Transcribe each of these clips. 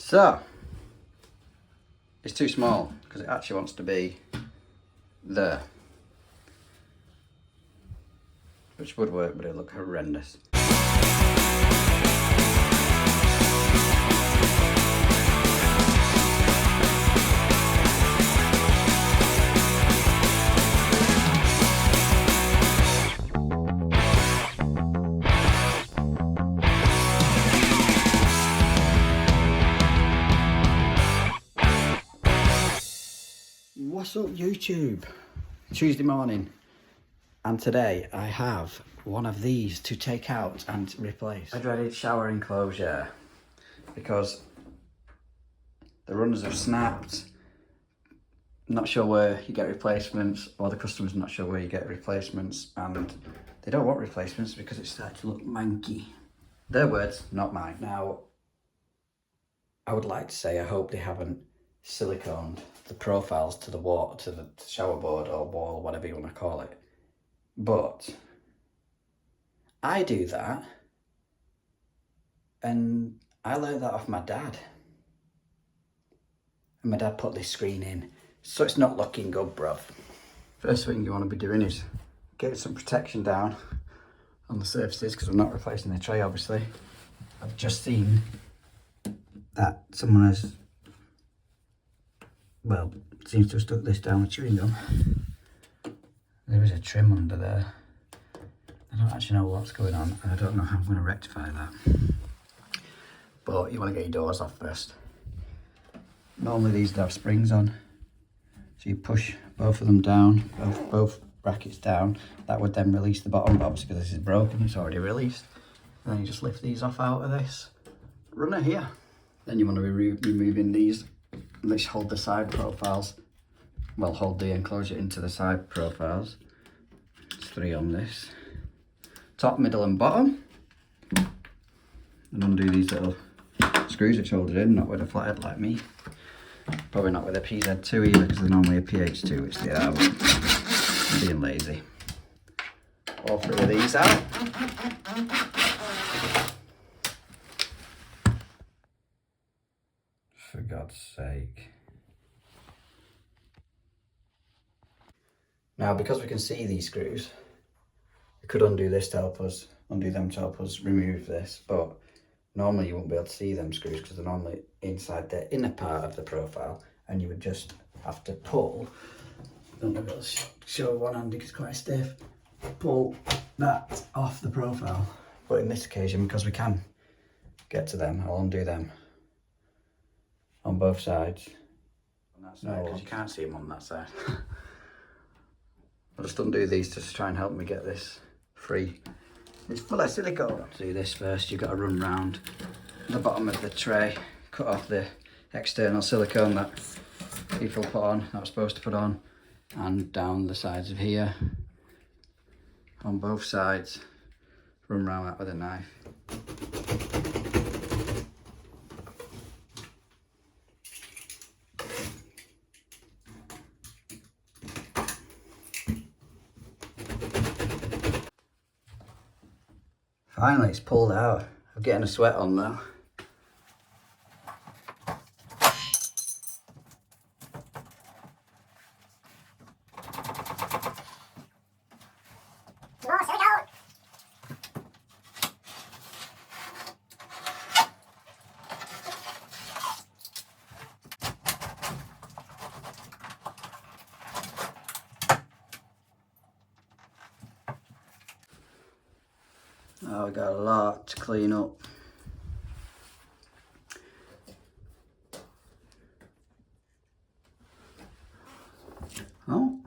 So, it's too small because it actually wants to be there. Which would work, but it'd look horrendous. What's up, YouTube? Tuesday morning, and today I have one of these to take out and replace. I dreaded shower enclosure because the runners have snapped. Not sure where you get replacements, or the customer's not sure where you get replacements, and they don't want replacements because it's starting to look manky. Their words, not mine. Now, I would like to say I hope they haven't siliconed the profiles to the wall, to the shower board or wall, whatever you want to call it. But I do that, and I learned that off my dad. And my dad put this screen in, so it's not looking good, bruv. First thing you want to be doing is get some protection down on the surfaces, because I'm not replacing the tray, obviously. I've just seen that someone has, well, seems to have stuck this down with chewing gum. There is a trim under there. I don't actually know what's going on, and I don't know how I'm going to rectify that. But you want to get your doors off first. Normally these have springs on, so you push both of them down, both brackets down. That would then release the bottom, but obviously because this is broken, it's already released. And then you just lift these off out of this runner here. Then you want to be removing these. Let's hold the side profiles. Well, hold the enclosure into the side profiles. There's 3 on this. Top, middle and bottom. And undo these little screws which hold it in, not with a flathead like me. Probably not with a PZ2 either, because they're normally a PH2, which they are, but I'm being lazy. All 3 of these out. For God's sake. Now, because we can see these screws, we could undo this to help us, undo them to help us remove this, but normally you won't be able to see them screws because they're normally inside the inner part of the profile, and you would just have to pull. I don't know if it'll show one hand because it's quite stiff. Pull that off the profile. But in this occasion, because we can get to them, I'll undo them on both sides. On that side, because you can't see them on that side. I'll just undo these to try and help me get this free. It's full of silicone. To do this first, you've got to run round the bottom of the tray, cut off the external silicone that people put on, that was supposed to put on, and down the sides of here, on both sides. Run round that with a knife. Finally, it's pulled out. I'm getting a sweat on though. Oh, we got a lot to clean up. Oh,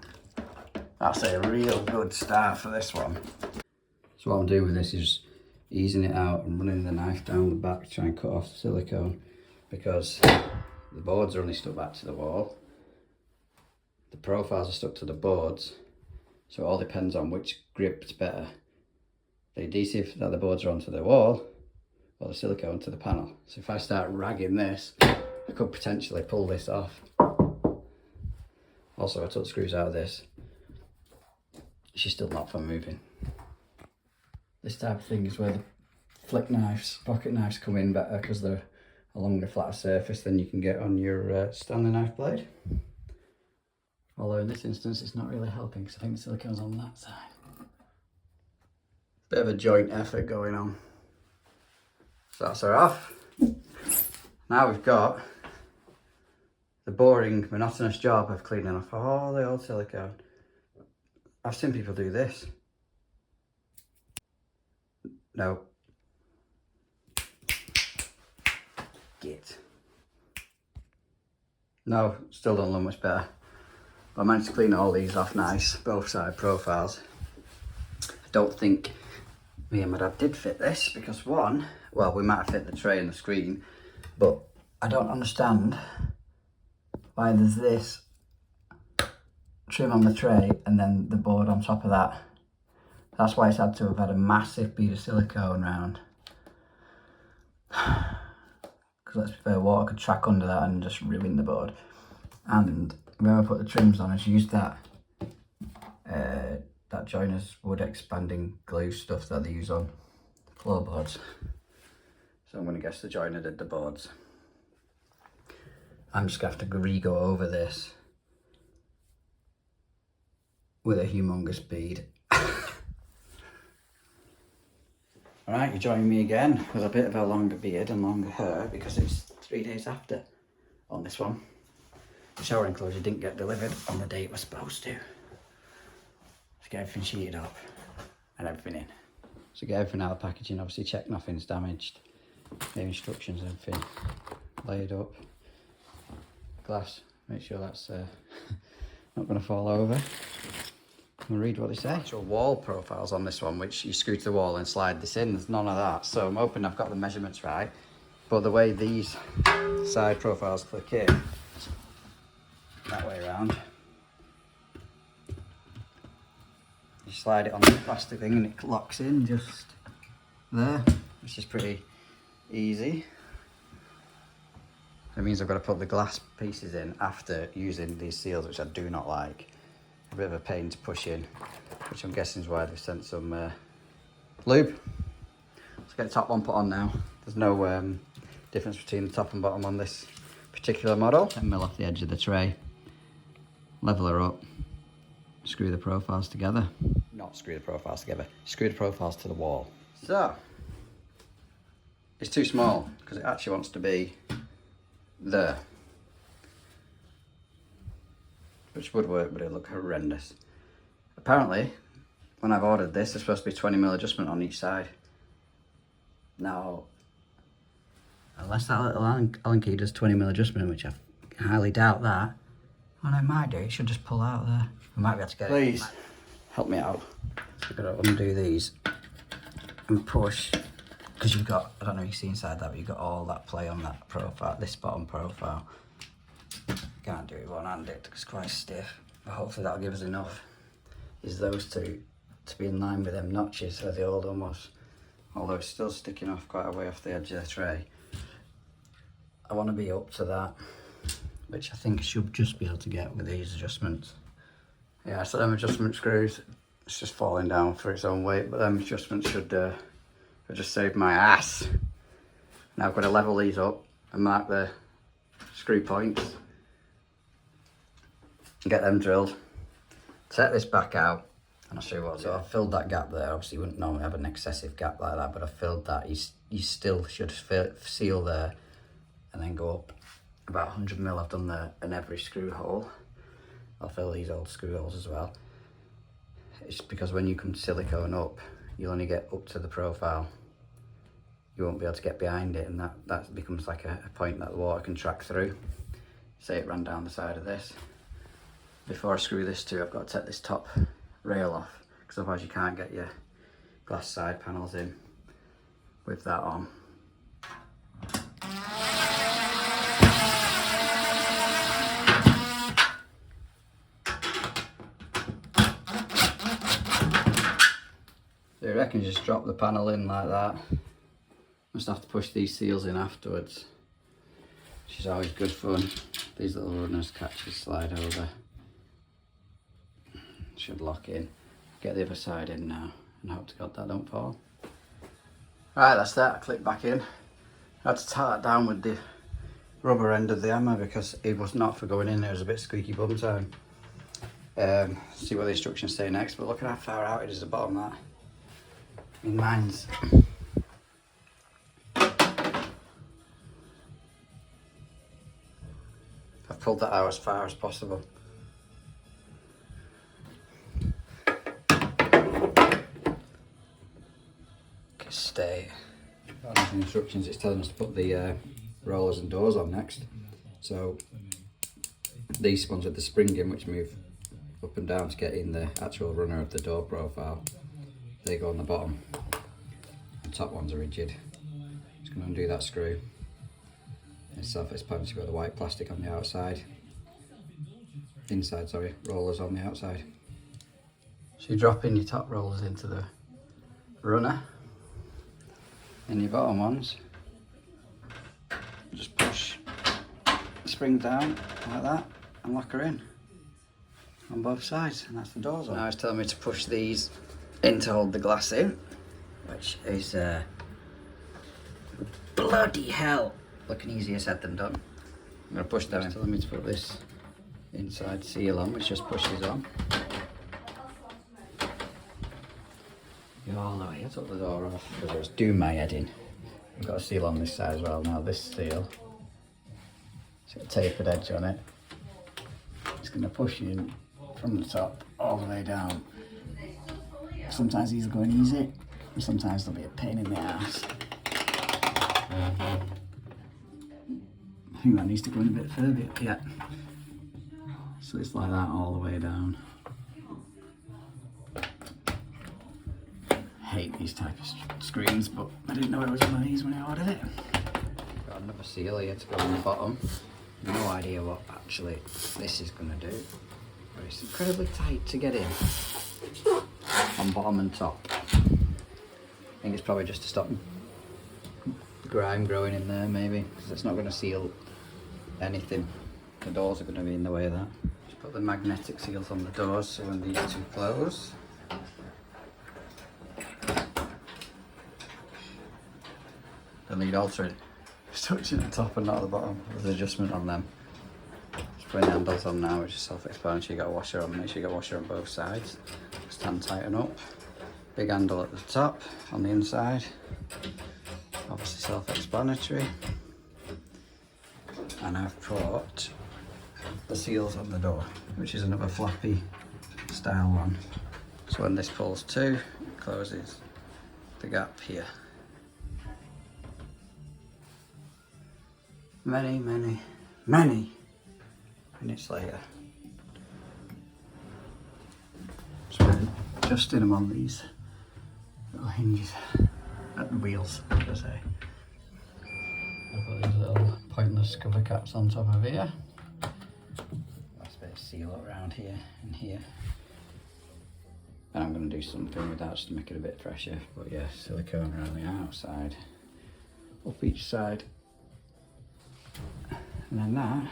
that's a real good start for this one. So what I'm doing with this is easing it out and running the knife down the back to try and cut off the silicone, because the boards are only stuck back to the wall. The profiles are stuck to the boards, so it all depends on which grip's better. The adhesive that the boards are onto the wall, or the silicone to the panel. So if I start ragging this, I could potentially pull this off. Also, I took the screws out of this. She's still not for moving. This type of thing is where the flick knives, pocket knives come in better, because they're a longer, flatter surface than you can get on your Stanley knife blade. Although in this instance it's not really helping because I think the silicone's on that side. Bit of a joint effort going on. So that's her off. Now we've got the boring, monotonous job of cleaning off all the old silicone. I've seen people do this. No. Git. No, still don't look much better. But I managed to clean all these off nice, both side profiles. I don't think me and my dad did fit this because one, well, we might have fit the tray and the screen, but I don't understand why there's this trim on the tray and then the board on top of that. That's why it's had to have had a massive bead of silicone round. Because let's be fair, water could track under that and just ruin the board. And when I put the trims on, I used that that joiner's wood expanding glue stuff that they use on floorboards. So I'm going to guess the joiner did the boards. I'm just going to have to re-go over this with a humongous bead. Alright, you're joining me again with a bit of a longer beard and longer hair because it's 3 days after on this one. The shower enclosure didn't get delivered on the day it was supposed to. Let's get everything sheeted up and everything in. So get everything out of the packaging, obviously check nothing's damaged. The instructions and everything laid up. Glass, make sure that's not going to fall over. I'm going to read what they say. Actual wall profiles on this one, which you screw to the wall and slide this in. There's none of that. So I'm hoping I've got the measurements right. But the way these side profiles click in, that way around, you slide it on the plastic thing and it locks in just there, which is pretty easy. It means I've got to put the glass pieces in after using these seals, which I do not like. A bit of a pain to push in, which I'm guessing is why they've sent some lube. Let's get the top one put on now. There's no difference between the top and bottom on this particular model. 10mm off the edge of the tray, level her up, screw the profiles together. Not screw the profiles together, screw the profiles to the wall. So, it's too small because it actually wants to be there. Which would work, but it'd look horrendous. Apparently, when I've ordered this, there's supposed to be 20mm adjustment on each side. Now, unless that little Allen key does 20mm adjustment, which I highly doubt that, well, it might do, it should just pull out there. We might be able to get it. Please, help me out. I've got to undo these and push, because you've got, I don't know if you see inside that, but you've got all that play on that profile, this bottom profile. Can't do it with one hand, it's quite stiff, but hopefully that'll give us enough. Is those two to be in line with them notches where the old one was, although it's still sticking off quite a way off the edge of the tray. I want to be up to that, which I think I should just be able to get with these adjustments. Yeah, so them adjustment screws, it's just falling down for its own weight, but them adjustments should just save my ass. Now I've got to level these up and mark the screw points. Get them drilled, set this back out, and I'll show you what. So I've filled that gap there. Obviously you wouldn't normally have an excessive gap like that, but I filled that. You still should seal there and then go up about 100mm. I've done there in every screw hole. I'll fill these old screw holes as well. It's because when you come silicone up, you'll only get up to the profile. You won't be able to get behind it, and that becomes like a point that the water can track through. Say it ran down the side of this. Before I screw this to, I've got to take this top rail off, because otherwise you can't get your glass side panels in with that on. So I reckon just drop the panel in like that. Must have to push these seals in afterwards, which is always good fun. These little runners catches slide over. Should lock in. Get the other side in now and hope to God that don't fall. Right, that's that. I click back in. I had to tie it down with the rubber end of the hammer because it was not for going in. It was a bit squeaky bum time. See what the instructions say next, but look at how far out it is at the bottom of that. I mean, mine's... I've pulled that out as far as possible. Stay. On the instructions it's telling us to put the rollers and doors on next. So these ones with the spring in, which move up and down to get in the actual runner of the door profile, they go on the bottom. The top ones are rigid. Just going to undo that screw. It's self-explanatory, got the white plastic on the outside. Inside, sorry, rollers on the outside. So you drop in your top rollers into the runner. And your bottom ones, just push the spring down like that and lock her in on both sides, and that's the doors on. Now it's telling me to push these in to hold the glass in, which is bloody hell looking easier said than done. I'm going to push them in. It's telling me to put this inside seal on, which just pushes on. All the way, I took the door off because I was doing my head in. I've got a seal on this side as well. Now this seal, it's got a tapered edge on it. It's going to push you in from the top all the way down. Sometimes these are going easy, and sometimes they'll be a pain in the ass. I think that needs to go in a bit further up yet. So it's like that all the way down. Hate these type of screens, but I didn't know it was one of these when I ordered it. Got another seal here to go on the bottom. No idea what actually this is going to do, but it's incredibly tight to get in on bottom and top. I think it's probably just to stop the grime growing in there, maybe, because it's not going to seal anything. The doors are going to be in the way of that. Just put the magnetic seals on the doors so when these two close. The lead altering. It's touching the top and not the bottom. There's an adjustment on them. Just putting the handles on now, which is self-explanatory. You got a washer on, make sure you got a washer on both sides. Just hand tighten up. Big handle at the top, on the inside. Obviously self-explanatory. And I've put the seals on the door, which is another flappy style one. So when this pulls to, it closes the gap here. Many minutes later. Just adjusting them on these little hinges at the wheels, should I say. I've got these little pointless cover caps on top of here. That's a bit of seal around here and here. And I'm going to do something with that just to make it a bit fresher. But yeah, silicone around the outside, up each side. And then that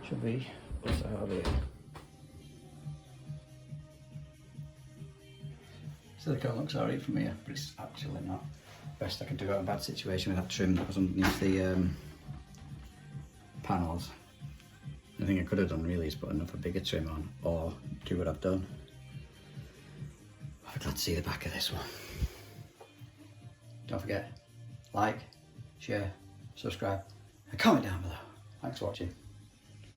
should be what's out of here. Silicone looks alright from here, but it's actually not. Best I could do out of a bad situation with that trim that was underneath the panels. The thing I could have done really is put another bigger trim on, or do what I've done. I'd be glad to see the back of this one. Don't forget, like, share, subscribe, and comment down below. Thanks for watching.